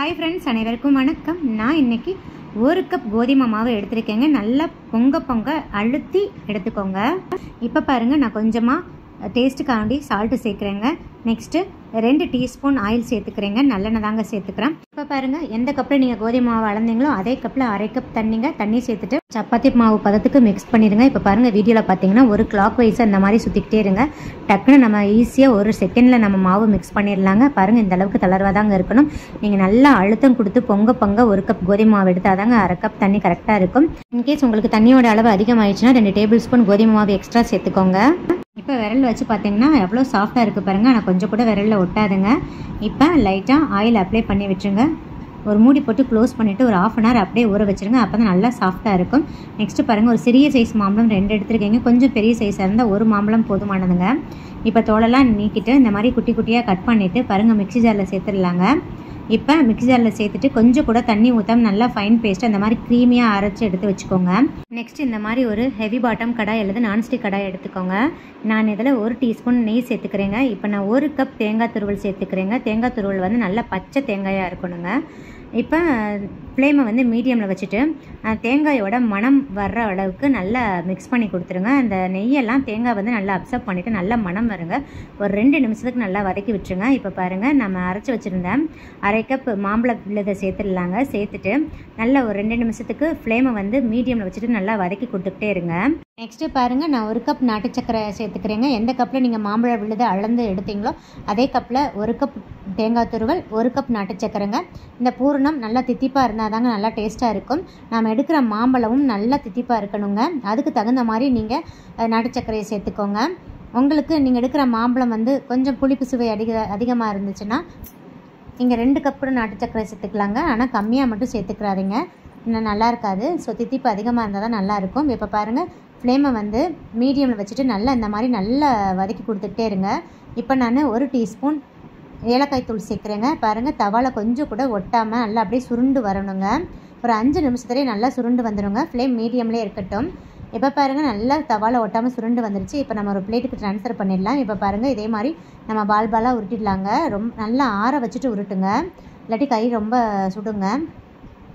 Hi friends अनेवरुक्कुम वणक्कम நான் இன்னைக்கு 1 cup கோதுமை மாவு எடுத்துர்க்கேங்க நல்லா பொங்க அழுத்தி எடுத்துக்கோங்க இப்போ பாருங்க நான் கொஞ்சமா டேஸ்ட்காண்டி சால்ட் சேர்க்கறேங்க நெக்ஸ்ட் 2 டீஸ்பூன் ஆயில் சேர்த்துக்கறேங்க நல்லெண்ணெய் தாங்க சேர்த்துக்கறேன் இப்போ பாருங்க எந்த கப்ல நீங்க கோதுமை மாவு அளந்தீங்களோ அதே கப்ல 1/2 கப் தண்ணி சேர்த்துட்டு சப்பாத்தி மாவு பதத்துக்கு மிக்ஸ் பண்ணிடுங்க இப்போ பாருங்க வீடியோல பாத்தீங்கன்னா ஒரு கிளாக் வைஸா இந்த மாதிரி சுத்திக்கிட்டே இருங்க டக்குன்னு நம்ம ஈஸியா ஒரு செகண்ட்ல நம்ம மாவு மிக்ஸ் பண்ணிரலாங்க பாருங்க இந்த அளவுக்கு தளர்வா தாங்க இருக்கணும் நீங்க நல்லா அழுத்தம் கொடுத்து பொங்க 1 கப் கோதுமை மாவு எடுத்தாதாங்க 1/2 கப் தண்ணி கரெக்ட்டா இருக்கும் இன் கேஸ் உங்களுக்கு தண்ணியோட அளவு அதிகமாயிடுச்சுனா 2 டேபிள்ஸ்பூன் கோதுமை மாவு எக்ஸ்ட்ரா சேர்த்துக்கோங்க இப்போ விரல் வச்சு பாத்தீங்கன்னா எவ்வளவு சாஃப்ட்டா இருக்கு பாருங்க நான் கொஞ்சம் கூட விரல்ல ஒட்டாதுங்க இப்போ லைட்டா ஆயில் அப்ளை பண்ணி விட்டுருங்க ஒரு மூடி போட்டு க்ளோஸ் பண்ணிட்டு ஒரு 1/2 hour அப்படியே ஊற வச்சிருங்க அப்பதான் நல்லா சாஃப்ட்டா இருக்கும் நெக்ஸ்ட் பாருங்க ஒரு சிறிய சைஸ் மாம்பழம் 2 எடுத்துர்க்கீங்க கொஞ்சம் பெரிய சைஸா இருந்தா ஒரு மாம்பழம் போதுமானதுங்க இப்போ தோலெல்லாம் நீக்கிட்டு இந்த மாதிரி குட்டி குட்டியா கட் பண்ணிட்டு பாருங்க மிக்ஸி ஜார்ல சேர்த்துறலாங்க இப்போ மிக்ஸி ஜார்ல சேர்த்துட்டு கொஞ்சம் கூட தண்ணி ஊத்தாம நல்லா ஃபைன் பேஸ்ட் அந்த மாதிரி க்ரீமியா அரைச்சு எடுத்து வச்சுக்கோங்க நெக்ஸ்ட் இந்த மாதிரி ஒரு ஹெவி பாட்டம் கடாய் அல்லது நான்ஸ்டிக் கடாய் எடுத்துக்கோங்க நான் இதில் 1 டீஸ்பூன் நெய் சேர்த்துக்கிறேங்க இப்போ நான் 1 கப் தேங்காய் துருவல் சேர்த்துக்கிறேங்க தேங்காய் துருவல் வந்து நல்லா பச்சை தேங்காயா இருக்கணுங்க இப்போ ஃப்ளேமை வந்து மீடியமில் வச்சுட்டு தேங்காயோட மணம் வர்ற அளவுக்கு நல்லா மிக்ஸ் பண்ணி கொடுத்துருங்க அந்த நெய்யெல்லாம் தேங்காய் வந்து நல்லா அப்சர்வ் பண்ணிவிட்டு நல்லா மணம் வருங்க ஒரு 2 நிமிஷத்துக்கு நல்லா வதக்கி விட்டுருங்க இப்போ பாருங்கள் நம்ம அரைச்சி வச்சுருந்தேன் 1/2 கப் மாம்பழ விழுதை சேர்த்துடலாங்க சேர்த்துட்டு நல்லா ஒரு 2 நிமிஷத்துக்கு ஃப்ளேமை வந்து மீடியமில் வச்சுட்டு நல்லா வதக்கி கொடுத்துக்கிட்டே இருங்க நெக்ஸ்ட்டு பாருங்கள் நான் 1 கப் நாட்டு சக்கரை சேர்த்துக்கிறேங்க எந்த கப்பில் நீங்கள் மாம்பழ விழுதை அளந்து எடுத்தீங்களோ அதே கப்பில் 1 கப் தேங்காய் துருவல் 1 கப் நாட்டு சக்கரைங்க இந்த பூரணம் நல்லா தித்திப்பாக இருந்தால் தாங்க நல்லா டேஸ்ட்டாக இருக்கும் நாம் எடுக்கிற மாம்பழமும் நல்லா தித்திப்பாக இருக்கணுங்க அதுக்கு தகுந்த மாதிரி நீங்கள் நாட்டு சக்கரையை சேர்த்துக்கோங்க உங்களுக்கு நீங்கள் எடுக்கிற மாம்பழம் வந்து கொஞ்சம் புளிப்பு சுவை அதிகமாக இருந்துச்சுன்னா நீங்கள் 2 கப் கூட நாட்டு சக்கரை சேர்த்துக்கலாங்க ஆனால் கம்மியாக மட்டும் சேர்த்துக்கிறாதீங்க இன்னும் நல்லா இருக்காது ஸோ தித்திப்பு அதிகமாக இருந்தால் தான் நல்லாயிருக்கும் இப்போ பாருங்கள் ஃப்ளேமை வந்து மீடியமில் வச்சுட்டு நல்லா இந்த மாதிரி நல்லா வதக்கி கொடுத்துட்டே இருங்க இப்போ நான் 1 டீஸ்பூன் ஏலக்காய் தூள் சேர்க்குறேங்க பாருங்கள் தவாவில் கொஞ்சம் கூட ஒட்டாமல் நல்லா அப்படியே சுருண்டு வரணுங்க ஒரு 5 நிமிஷத்துலேயே நல்லா சுருண்டு வந்துடுங்க ஃப்ளேம் மீடியம்லேயே இருக்கட்டும் இப்போ பாருங்கள் நல்லா தவாவில் ஒட்டாமல் சுருண்டு வந்துருச்சு இப்போ நம்ம ஒரு பிளேட்டுக்கு ட்ரான்ஸ்ஃபர் பண்ணிடலாம் இப்போ பாருங்கள் இதே மாதிரி நம்ம பாலாக உருட்டிடலாங்க ரொம்ப நல்லா ஆற வச்சுட்டு உருட்டுங்க இல்லாட்டி கை ரொம்ப சுடுங்க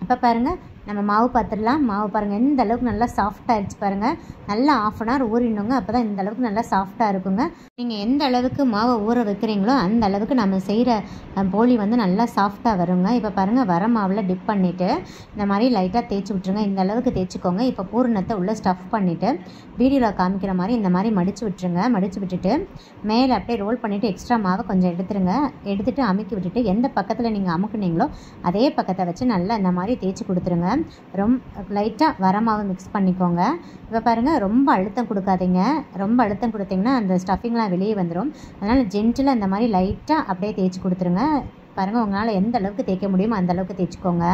இப்போ பாருங்கள் நம்ம மாவு பார்த்துடலாம் மாவு பாருங்கள் எந்த அளவுக்கு நல்லா சாஃப்டாகிடுச்சு பாருங்கள் நல்லா 1/2 hour ஊறிடணுங்க அப்போ தான் இந்த அளவுக்கு நல்லா சாஃப்டாக இருக்குங்க நீங்கள் எந்த அளவுக்கு மாவை ஊற வைக்கிறீங்களோ அந்த அளவுக்கு நம்ம செய்கிற போலி வந்து நல்லா சாஃப்டாக வருங்க இப்போ பாருங்கள் வர மாவில் டிப் பண்ணிவிட்டு இந்த மாதிரி லைட்டாக தேய்ச்சி விட்ருங்க இந்த அளவுக்கு தேய்ச்சிக்கோங்க இப்போ பூரணத்தை உள்ளே ஸ்டஃப் பண்ணிவிட்டு வீடியோவில் காமிக்கிற மாதிரி இந்த மாதிரி மடித்து விட்டுருங்க மடித்து விட்டுட்டு மேலே அப்படியே ரோல் பண்ணிவிட்டு எக்ஸ்ட்ரா மாவை கொஞ்சம் எடுத்துகிட்டு அமுக்கி விட்டுட்டு எந்த பக்கத்தில் நீங்கள் அமுக்குனீங்களோ அதே பக்கத்தை வச்சு நல்லா இந்த மாதிரி தேய்ச்சி கொடுத்துருங்க ரொம்ப லைட்டாக வர மாவு மிக்ஸ் பண்ணிக்கோங்க இப்போ பாருங்கள் ரொம்ப அழுத்தம் கொடுக்காதீங்க ரொம்ப அழுத்தம் கொடுத்தீங்கன்னா அந்த ஸ்டஃபிங்லாம் வெளியே வந்துடும் அதனால் ஜென்டிலாக இந்த மாதிரி லைட்டாக அப்படியே தேய்ச்சி கொடுத்துருங்க பாருங்கள் உங்களால் எந்த அளவுக்கு தேய்க்க முடியுமோ அந்த அளவுக்கு தேய்ச்சிக்கோங்க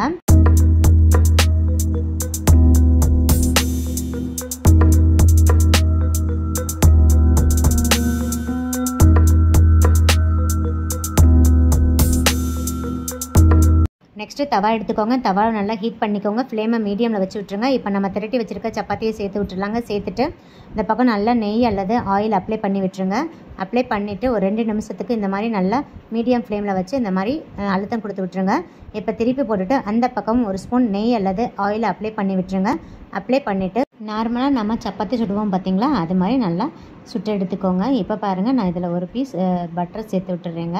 நெக்ஸ்ட்டு தவா எடுத்துக்கோங்க தவாவை நல்லா ஹீட் பண்ணிக்கோங்க ஃப்ளேமை மீடியமில் வச்சு விட்ருங்க இப்போ நம்ம திரட்டி வச்சுருக்க சப்பாத்தியை சேர்த்து விட்டுருலாங்க சேர்த்துட்டு இந்த பக்கம் நல்லா நெய் அல்லது ஆயில் அப்ளை பண்ணி விட்டுருங்க அப்ளை பண்ணிவிட்டு ஒரு 2 நிமிஷத்துக்கு இந்த மாதிரி நல்லா மீடியம் ஃப்ளேமில் வச்சு இந்த மாதிரி அழுத்தம் கொடுத்து விட்டுருங்க இப்போ திருப்பி போட்டுட்டு அந்த பக்கம் 1 ஸ்பூன் நெய் அல்லது ஆயில் அப்ளை பண்ணி விட்டுருங்க அப்ளை பண்ணிவிட்டு நார்மலாக நம்ம சப்பாத்தி சுடுவோம் பார்த்தீங்களா அது மாதிரி நல்லா சுட்டு எடுத்துக்கோங்க இப்போ பாருங்கள் நான் இதில் ஒரு பீஸ் பட்டர் சேர்த்து விட்டுறேங்க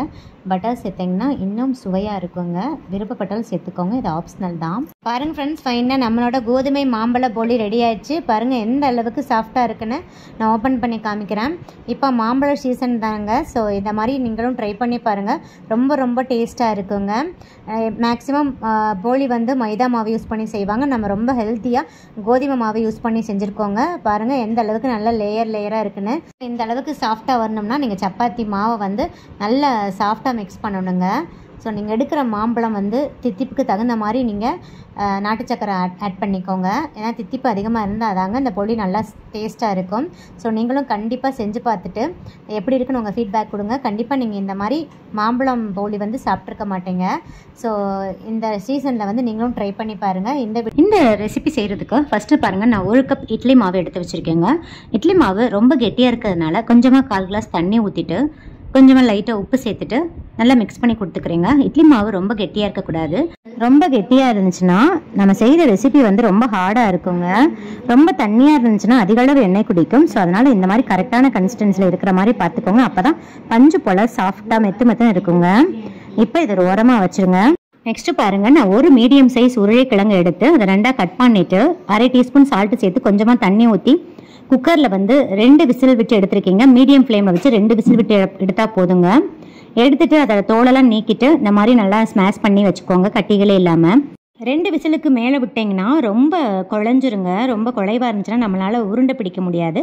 பட்டர் சேர்த்திங்கன்னா இன்னும் சுவையாக இருக்குங்க விருப்பப்பட்டாலும் சேர்த்துக்கோங்க இது ஆப்ஷனல் தான் பாருங்கள் ஃப்ரெண்ட்ஸ் ஃபைனாக நம்மளோட கோதுமை மாம்பழ போலி ரெடி ஆயிடுச்சு பாருங்கள் எந்த அளவுக்கு சாஃப்டாக இருக்குன்னு நான் ஓப்பன் பண்ணி காமிக்கிறேன் இப்போ மாம்பழ சீசன் தாங்க ஸோ இந்த மாதிரி நீங்களும் ட்ரை பண்ணி பாருங்கள் ரொம்ப டேஸ்ட்டாக இருக்குங்க மேக்ஸிமம் போலி வந்து மைதா மாவு யூஸ் பண்ணி செய்வாங்க நம்ம ரொம்ப ஹெல்த்தியாக கோதுமை மாவு யூஸ் பண்ணி செஞ்சுருக்கோங்க பாருங்கள் எந்த அளவுக்கு நல்லா லேயராக இருக்குன்னு இந்த அளவுக்கு சாஃப்டாக வரணும்னா நீங்கள் சப்பாத்தி மாவை வந்து நல்லா சாஃப்டாக மிக்ஸ் பண்ணணுங்க ஸோ நீங்கள் எடுக்கிற மாம்பழம் வந்து தித்திப்புக்கு தகுந்த மாதிரி நீங்கள் நாட்டு சக்கரை ஆட் பண்ணிக்கோங்க ஏன்னா தித்திப்பு அதிகமாக இருந்தால் தாங்க இந்த பொடி நல்லா டேஸ்ட்டாக இருக்கும் ஸோ நீங்களும் கண்டிப்பாக செஞ்சு பார்த்துட்டு எப்படி இருக்குன்னு உங்கள் ஃபீட்பேக் கொடுங்க கண்டிப்பாக நீங்கள் இந்த மாதிரி மாம்பழம் போலி வந்து சாப்பிட்ருக்க மாட்டீங்க ஸோ இந்த சீசனில் வந்து நீங்களும் ட்ரை பண்ணி பாருங்கள் இந்த ரெசிபி செய்கிறதுக்கு ஃபஸ்ட்டு பாருங்கள் நான் 1 கப் இட்லி மாவு எடுத்து வச்சுருக்கேங்க இட்லி மாவு ரொம்ப கெட்டியாக இருக்கிறதுனால கொஞ்சமாக 1/4 கிளாஸ் தண்ணி ஊற்றிட்டு கொஞ்சமாக லைட்டாக உப்பு சேர்த்துட்டு நல்லா மிக்ஸ் பண்ணி கொடுத்துக்கிறேங்க. இட்லி மாவு ரொம்ப கெட்டியாக இருக்கக்கூடாது. ரொம்ப கெட்டியாக இருந்துச்சுன்னா நம்ம செய்கிற ரெசிபி வந்து ரொம்ப ஹார்டாக இருக்குங்க. ரொம்ப தண்ணியாக இருந்துச்சுன்னா அதிக அளவு எண்ணெய் குடிக்கும். ஸோ அதனால் இந்த மாதிரி கரெக்டான கன்சிஸ்டன்சியில் இருக்கிற மாதிரி பார்த்துக்கோங்க. அப்போ தான் பஞ்சு போல் சாஃப்டாக மெத்து இருக்குங்க. இப்போ இதை ஒரு ஓரமாக வச்சுருங்க. நெக்ஸ்ட் பாருங்க, நான் ஒரு மீடியம் சைஸ் உருளைக்கிழங்கு எடுத்து அதை 2 கட் பண்ணிட்டு 1/2 டீஸ்பூன் சால்ட் சேர்த்து கொஞ்சமாக தண்ணி ஊற்றி குக்கரில் வந்து 2 விசில் விட்டு எடுத்துருக்கீங்க. மீடியம் ஃப்ளேமில் வச்சு 2 விசில் விட்டு எடுத்தால் போதுங்க. எடுத்துட்டு அதை தோலெல்லாம் நீக்கிட்டு இந்த மாதிரி நல்லா ஸ்மாஷ் பண்ணி வச்சுக்கோங்க, கட்டிகளே இல்லாமல். 2 விசிலுக்கு மேலே விட்டிங்கன்னா ரொம்ப குழஞ்சிருங்க. ரொம்ப குழைவாக இருந்துச்சுன்னா நம்மளால் உருண்டை பிடிக்க முடியாது.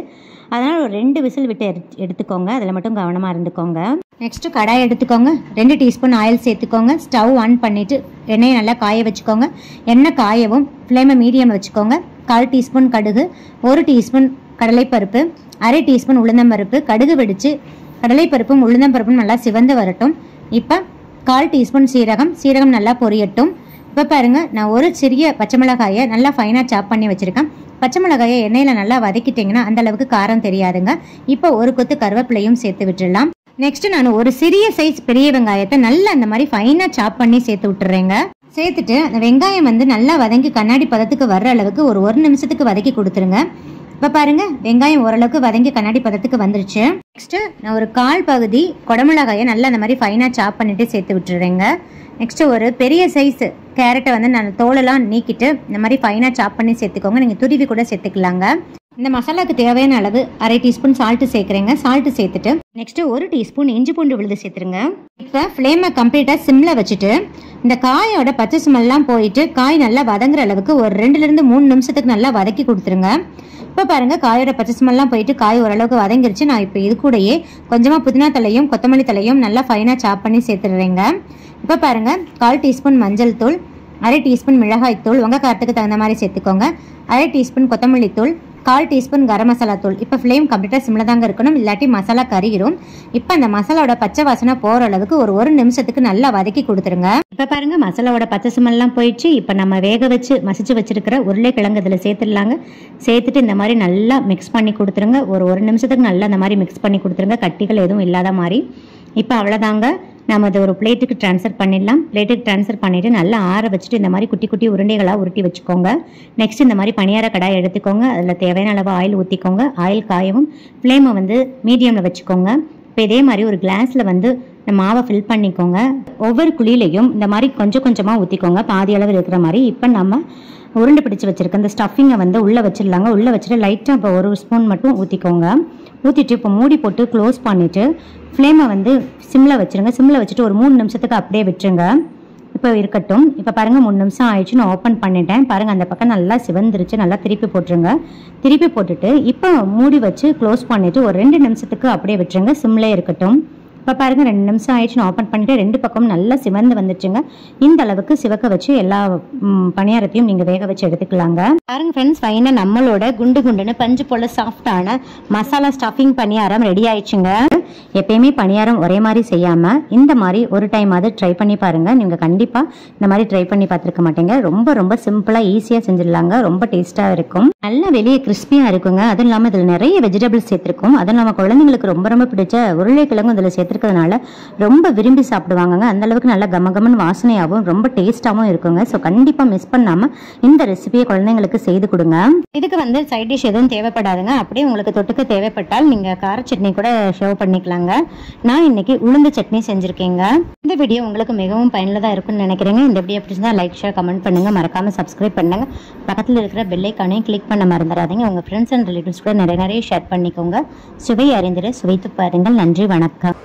அதனால் ஒரு 2 விசில் விட்டு எடுத்துக்கோங்க. அதில் மட்டும் கவனமாக இருந்துக்கோங்க. நெக்ஸ்ட்டு கடாய் எடுத்துக்கோங்க. 2 டீஸ்பூன் ஆயில் சேர்த்துக்கோங்க. ஸ்டவ் ஆன் பண்ணிவிட்டு எண்ணெயை நல்லா காய வச்சுக்கோங்க. எண்ணெய் காயவும் ஃப்ளேமை மீடியம் வச்சுக்கோங்க. 1/4 டீஸ்பூன் கடுகு, 1 டீஸ்பூன் கடலைப்பருப்பு, 1/2 டீஸ்பூன் உளுந்தம்பருப்பு. கடுகு வெடித்து கடலைப்பருப்பும் உளுந்தம்பருப்பும் நல்லா சிவந்து வரட்டும். இப்போ 1/4 டீஸ்பூன் சீரகம் நல்லா பொரியட்டும். இப்போ பாருங்கள், நான் ஒரு சிறிய பச்சை மிளகாயை நல்லா ஃபைனாக சாப் பண்ணி வச்சுருக்கேன். பச்சை மிளகாயை எண்ணெயில் நல்லா வதக்கிட்டிங்கன்னா அந்த அளவுக்கு காரம் தெரியாதுங்க. இப்போ ஒரு கொத்து கருவேப்பிலையும் சேர்த்து விட்டுடலாம். நெக்ஸ்ட்டு நான் ஒரு சிறிய சைஸ் பெரிய வெங்காயத்தை நல்லா அந்த மாதிரி ஃபைனாக சாப் பண்ணி சேர்த்து விட்டுறேங்க. சேர்த்துட்டு அந்த வெங்காயம் வந்து நல்லா வதங்கி கண்ணாடி பதத்துக்கு வர்ற அளவுக்கு ஒரு 1 நிமிஷத்துக்கு வதக்கி கொடுத்துருங்க. இப்போ பாருங்க, வெங்காயம் ஓரளவுக்கு வதங்கி கண்ணாடி பதத்துக்கு வந்துருச்சு. நெக்ஸ்ட்டு நான் ஒரு 1/4 பகுதி குடமிளகாயை நல்லா அந்த மாதிரி ஃபைனாக சாப் பண்ணிட்டு சேர்த்து விட்டுறேங்க. நெக்ஸ்ட்டு ஒரு பெரிய சைஸ் கேரட்டை வந்து நான் தோலெல்லாம் நீக்கிட்டு இந்த மாதிரி ஃபைனாக சாப் பண்ணி சேர்த்துக்கோங்க. நீங்கள் துருவி கூட சேர்த்துக்கலாங்க. இந்த மசாலாவுக்கு தேவையான அளவு 1/2 டீஸ்பூன் சால்ட்டு சேர்க்குறேங்க. சால்ட்டு சேர்த்துட்டு நெக்ஸ்ட்டு 1 டீஸ்பூன் இஞ்சி பூண்டு விழுது சேர்த்துருங்க. இப்போ ஃப்ளேமை கம்ப்ளீட்டாக சிம்மில் வச்சுட்டு இந்த காயோட பச்சை ஸ்மெல்லாம் போயிட்டு காய் நல்லா வதங்குற அளவுக்கு ஒரு 2லேருந்து 3 நிமிஷத்துக்கு நல்லா வதக்கி கொடுத்துருங்க. இப்போ பாருங்கள், காயோட பச்சை ஸ்மெல்லாம் போயிட்டு காய் ஓரளவுக்கு வதங்கிருச்சு. நான் இப்போ இது கூடயே கொஞ்சமாக புதினா தலையும் கொத்தமல்லி தலையும் நல்லா ஃபைனாக சாப் பண்ணி சேர்த்துடுறேங்க. இப்போ பாருங்கள், 1/4 டீஸ்பூன் மஞ்சள் தூள், 1/2 டீஸ்பூன் மிளகாய் தூள் உங்கள் காரத்துக்கு தகுந்த மாதிரி சேர்த்துக்கோங்க. 1/2 டீஸ்பூன் கொத்தமல்லி தூள், 1/4 டீஸ்பூன் கரம் மசாலா தூள். இப்போ ஃப்ளேம் கம்ப்ளீட்டாக சிம்மில் தாங்க இருக்கணும், இல்லாட்டி மசாலா கறிகிரும். இப்போ அந்த மசாலாவோட பச்சை வாசனை போகிற அளவுக்கு ஒரு 1 நிமிஷத்துக்கு நல்லா வதக்கி கொடுத்துருங்க. இப்போ பாருங்கள், மசாலாவோட பச்சை ஸ்மெல்லாம் போயிடுச்சு. இப்போ நம்ம வேக வச்சு மசிச்சு வச்சிருக்கிற உருளைக்கிழங்கு இதில் சேர்த்துடலாங்க. சேர்த்துட்டு இந்த மாதிரி நல்லா மிக்ஸ் பண்ணி கொடுத்துருங்க. ஒரு 1 நிமிஷத்துக்கு நல்லா இந்த மாதிரி மிக்ஸ் பண்ணி கொடுத்துருங்க, கட்டிகள் எதுவும் இல்லாத மாதிரி. இப்போ அவ்வளோதாங்க, நம்ம அதை ஒரு பிளேட்டுக்கு ட்ரான்ஸ்ஃபர் பண்ணிடலாம். பிளேட்டுக்கு ட்ரான்ஸ்ஃபர் பண்ணிவிட்டு நல்லா ஆற வச்சுட்டு இந்த மாதிரி குட்டி குட்டி உருண்டைகளாக உருட்டி வச்சுக்கோங்க. நெக்ஸ்ட் இந்த மாதிரி பணியார கடாய் எடுத்துக்கோங்க. அதில் தேவையான அளவு ஆயில் ஊற்றிக்கோங்க. ஆயில் காயவும் ஃப்ளேமை வந்து மீடியமில் வச்சுக்கோங்க. இப்போ இதே மாதிரி ஒரு கிளாஸில் வந்து இந்த மாவை ஃபில் பண்ணிக்கோங்க. ஒவ்வொரு குழியிலையும் இந்த மாதிரி கொஞ்சம் கொஞ்சமாக ஊற்றிக்கோங்க, பாதி அளவு இருக்கிற மாதிரி. இப்போ நம்ம உருண்டை பிடிச்சி வச்சுருக்க இந்த ஸ்டஃபிங்கை வந்து உள்ளே வச்சிடலாங்க. உள்ளே வச்சுட்டு லைட்டாக இப்போ 1 ஸ்பூன் மட்டும் ஊற்றிக்கோங்க. ஊற்றிட்டு இப்போ மூடி போட்டு க்ளோஸ் பண்ணிவிட்டு ஃப்ளேமை வந்து சிம்மில் வச்சுருங்க. சிம்மில் வச்சுட்டு ஒரு 3 நிமிஷத்துக்கு அப்படியே விட்டுருங்க. இப்போ இருக்கட்டும். இப்போ பாருங்கள், 3 நிமிஷம் ஆயிடுச்சு. நான் ஓப்பன் பண்ணிட்டேன். பாருங்கள், அந்த பக்கம் நல்லா சிவந்துருச்சு. நல்லா திருப்பி போட்டுருங்க. திருப்பி போட்டுட்டு இப்போ மூடி வச்சு க்ளோஸ் பண்ணிவிட்டு ஒரு 2 நிமிஷத்துக்கு அப்படியே விட்டுருங்க. சிம்மில் இருக்கட்டும். இப்போ பாருங்கள், 2 நிமிஷம் ஆயிடுச்சு. நான் ஓப்பன் பண்ணிவிட்டு 2 பக்கமும் நல்லா சிவந்து வந்துச்சுங்க. இந்த அளவுக்கு சிவக்க வச்சு எல்லா பணியாரத்தையும் நீங்கள் வேக வச்சு எடுத்துக்கலாங்க. பாருங்கள் ஃப்ரெண்ட்ஸ், ஃபைனாக நம்மளோட குண்டு குண்டுன்னு பஞ்சு போல் சாஃப்டான மசாலா ஸ்டஃபிங் பணியாரம் ரெடி ஆயிடுச்சுங்க. எப்பயுமே பணியாரம் ஒரே மாதிரி செய்யாமல் இந்த மாதிரி ஒரு டைம் அது ட்ரை பண்ணி பாருங்கள். நீங்கள் கண்டிப்பாக இந்த மாதிரி ட்ரை பண்ணி பார்த்துருக்க மாட்டீங்க. ரொம்ப ரொம்ப சிம்பிளாக ஈஸியாக செஞ்சிடலாங்க. ரொம்ப டேஸ்ட்டாக இருக்கும். நல்லா வெளியே கிறிஸ்பியாக இருக்குங்க. அதுவும் இல்லாமல் இதில் நிறைய வெஜிடபிள்ஸ் சேர்த்துருக்கும். அதுவும் இல்லாமல் குழந்தைங்களுக்கு ரொம்ப ரொம்ப பிடிச்ச உருளைக்கிழங்கும் இதில் சேர்த்துருக்கிறதுனால ரொம்ப விரும்பி சாப்பிடுவாங்க. அந்த அளவுக்கு நல்லா கமகமன்னு வாசனையாகவும் ரொம்ப டேஸ்ட்டாகவும் இருக்குங்க. ஸோ கண்டிப்பாக மிஸ் பண்ணாமல் இந்த ரெசிபியை குழந்தைங்களுக்கு செய்து கொடுங்க. இதுக்கு வந்து சைட் டிஷ் எதுவும் தேவைப்படாதுங்க. அப்படியே உங்களுக்கு தொட்டுக்க தேவைப்பட்டால் நீங்கள் கார சட்னி கூட ஷேவ் பண்ணிக்கலாங்க. நான் இன்னைக்கு உளுந்து சட்னி செஞ்சுருக்கேங்க. இந்த வீடியோ உங்களுக்கு மிகவும் பயனுள்ளதாக இருக்கும்னு நினைக்கிறேங்க. இந்த வீடியோ பிடிச்சிருந்தா லைக், ஷேர், கமெண்ட் பண்ணுங்கள். மறக்காமல் சப்ஸ்கிரைப் பண்ணுங்க. பக்கத்தில் இருக்கிற பெல் ஐக்கானையும் கிளிக் பண்ண மறந்துடாதீங்க. உங்கள் ஃப்ரெண்ட்ஸ் அண்ட் ரிலேட்டிவ்ஸ் கூட நிறைய ஷேர் பண்ணிக்கோங்க. சுவை அறிந்திட சுவைத்து பாருங்கள். நன்றி, வணக்கம்.